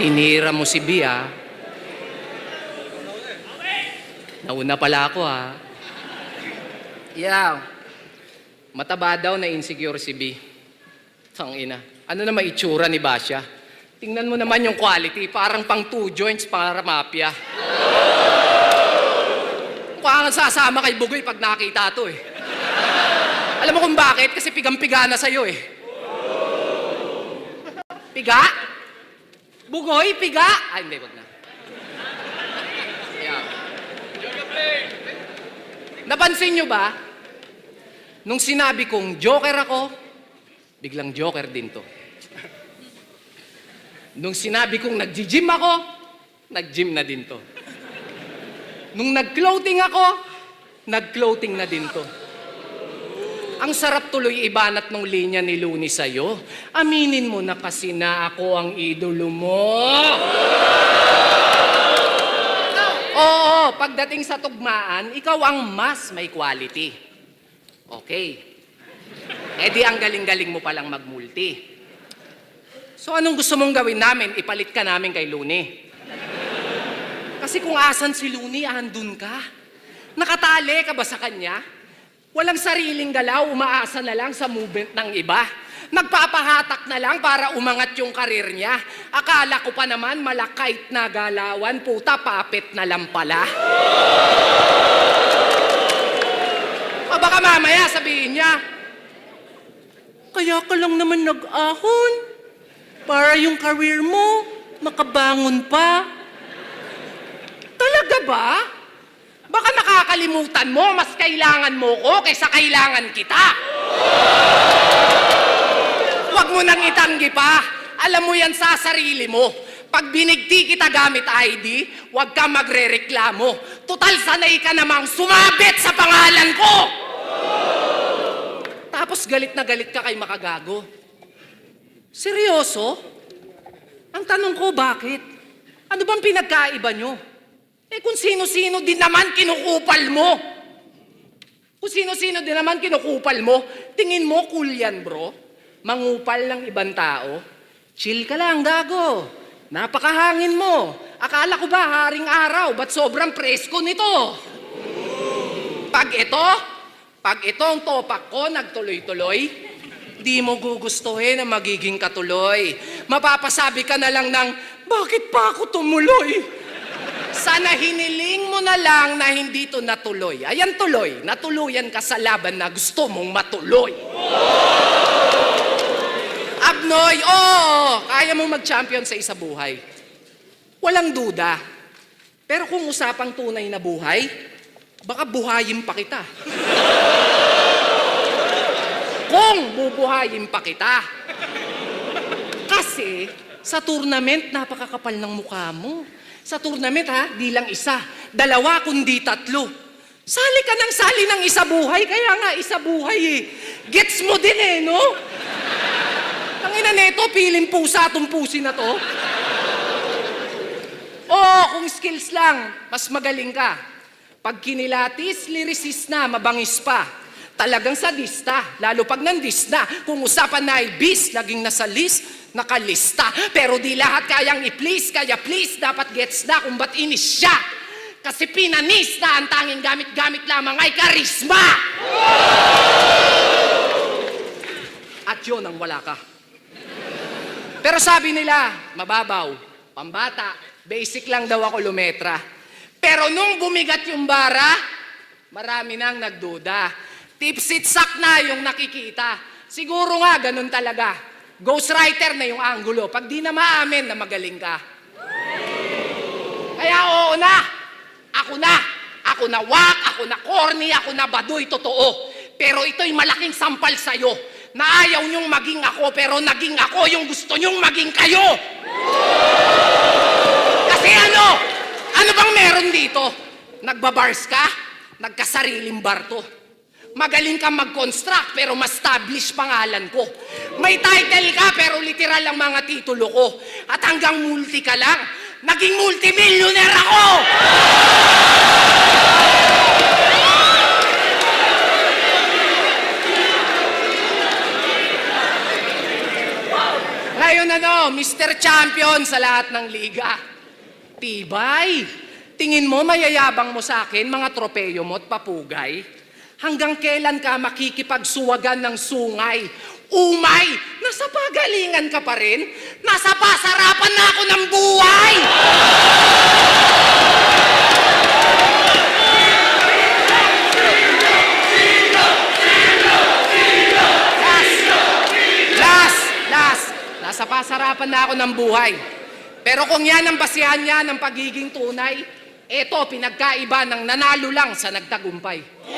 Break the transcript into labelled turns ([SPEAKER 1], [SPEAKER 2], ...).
[SPEAKER 1] Tinira mo si B, ha? Nauna pala ako, ha? Yeah. Mataba daw na insecure si B. Tangina. Ano na maitsura ni Basya? Tingnan mo naman yung quality. Parang pang 2 joints para mafia. Mukhang sasama kay Bugoy pag nakita to, eh. Alam mo kung bakit? Kasi pigang-piga na sa'yo, eh. Piga? Bugoy, piga? Ay, hindi, wag na. Yeah. Napansin nyo ba? Nung sinabi kong joker ako, biglang joker din to. Nung sinabi kong nag-gym ako, nag-gym na din to. Nung nag-clothing ako, nag-clothing na din to. Ang sarap tuloy ibanat ng linya ni Looney sa'yo. Aminin mo na kasi na ako ang idolo mo. Oo, pagdating sa tugmaan, ikaw ang mas may quality. Okay. Eh di ang galing-galing mo palang magmulti. So anong gusto mong gawin namin? Ipalit ka namin kay Looney. Kasi kung asan si Looney, andun ka. Nakatali ka ba sa kanya? Walang sariling galaw, umaasa na lang sa movement ng iba. Nagpapahatak na lang para umangat yung karir niya. Akala ko pa naman malakait na galawan, puta papet na lang pala. O baka mamaya sabihin niya, kaya ka lang naman nag-ahon para yung career mo makabangon pa. Talaga ba? Baka nakakalimutan mo, mas kailangan mo ko kaysa kailangan kita. Huwag mo nang itanggi pa. Alam mo yan sa sarili mo. Pag binigti kita gamit ID, huwag ka magre-reklamo. Tutal sanay ka namang sumabit sa pangalan ko. Tapos galit na galit ka kay Makagago. Seryoso? Ang tanong ko, bakit? Ano bang pinagkaiba nyo? Eh kung sino-sino din naman kinukupal mo. Kung sino-sino din naman kinukupal mo, tingin mo cool yan, bro? Mangupal ng ibang tao? Chill ka lang, gago. Napakahangin mo. Akala ko ba haring araw, ba't sobrang presko nito? Pag ito ang topak ko nagtuloy-tuloy, di mo gugustuhin na magiging katuloy. Mapapasabi ka na lang ng, bakit pa ako tumuloy? Sana hiniling mo na lang na hindi to natuloy. Ayan tuloy, natuluyan ka sa laban na gusto mong matuloy. Abnoy, oo, kaya mong mag-champion sa isa buhay. Walang duda. Pero kung usapang tunay na buhay, baka buhayin pa kita. Kung bubuhayin pa kita. Kasi sa tournament, napakakapal ng mukha mo. Sa tournament ha, di lang isa, 2 kundi 3. Sali ka ng sali ng isa buhay, kaya nga isa buhay eh. Gets mo din eh, no? Tangina neto, piling pusa itong pusi na to. Oo, kung skills lang, mas magaling ka. Pag kinilatis, lyricist na, mabangis pa. Talagang sadista, lalo pag nandis na. Kung usapan na ay bis, laging nasa list, nakalista. Pero di lahat kayang i-please, kaya please, dapat gets na kung ba't inis siya. Kasi pinanis na ang tanging gamit-gamit lamang ay karisma. At yun ang wala ka. Pero sabi nila, mababaw, pambata, basic lang daw ako lumetra. Pero nung bumigat yung bara, marami nang nagduda. Tipsit-sak na yung nakikita. Siguro nga, ganun talaga. Ghostwriter na yung angulo. Pag di na maamin na magaling ka. Kaya oo na. Ako na wak, ako na corny, ako na baduy, totoo. Pero ito'y malaking sampal sa'yo. Na ayaw niyong maging ako, pero naging ako yung gusto niyong maging kayo. Kasi ano? Ano bang meron dito? Nagbabars ka? Nagkasariling bar to. Magaling kang mag-construct pero ma-establish pangalan ko. May title ka pero literal ang mga titulo ko. At hanggang multi ka lang, naging multimillionaire ako! Ngayon ano, mo, Mr. Champion sa lahat ng liga. Tibay, tingin mo mayayabang mo sa akin mga tropeyo mo at papugay? Hanggang kailan ka makikipagsuwagan ng sungay? Umay, nasa pagalingan ka pa rin? Nasa pasarapan na ako ng buhay! Nasa pasarapan na ako ng buhay. Pero kung yan ang basihan niya ng pagiging tunay, eto pinagkaiba ng nanalo lang sa nagtagumpay.